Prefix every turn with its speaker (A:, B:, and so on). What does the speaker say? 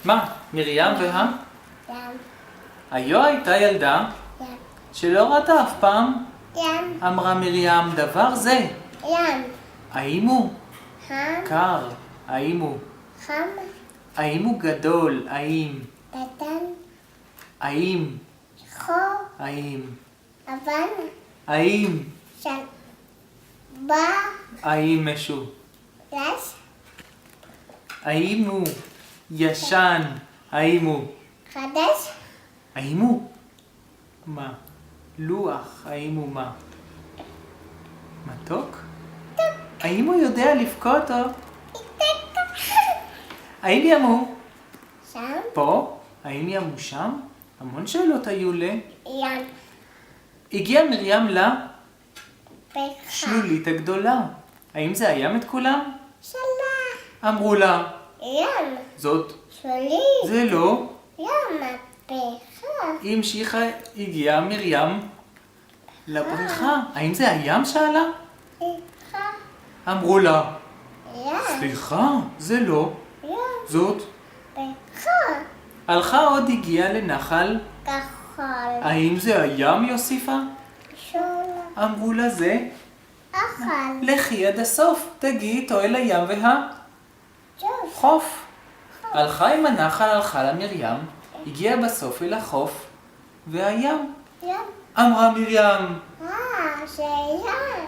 A: מה? מרים
B: ים.
A: היו הייתה ילדה
B: ים.
A: שלא ראתה אף פעם.
B: ים.
A: אמרה מרים, דבר זה.
B: ים.
A: האם הוא
B: חם.
A: קר? האם הוא?
B: חם.
A: האם הוא גדול? האם?
B: קטן.
A: האם?
B: שחור.
A: האם?
B: לבן.
A: האם?
B: של. בא.
A: האם משהו?
B: רש.
A: האם הוא ישן? האם הוא?
B: חדש.
A: האם הוא? מה? לוח. האם הוא מה? מתוק? האם הוא יודע לבכות או? האם ימו?
B: שם.
A: פה? האם ימו שם? המון שאלות היו ל...
B: ים.
A: הגיעה מרים
B: פחה.
A: לשלולית הגדולה. האם זה הים את כולם?
B: שלה.
A: אמרו לה,
B: ים.
A: זאת,
B: שולי.
A: זה לא.
B: ים. פחה.
A: היא המשיכה, הגיעה מרים לבריכה. האם זה הים שאלה?
B: פחה.
A: אמרו לה,
B: ים.
A: סליחה, זה לא.
B: ים.
A: זאת.
B: פחה.
A: הלכה עוד הגיעה לנחל.
B: כחול.
A: האם זה הים, יוסיפה?
B: שולה.
A: אמרו לה זה.
B: אכל.
A: לכי עד הסוף, תגיעי איתו אל הים
B: ג'וף.
A: והחוף. הלכה עם הנחל, הלכה למרים, הגיעה בסוף אל החוף והים.
B: ים.
A: אמרה מרים,
B: זה ים.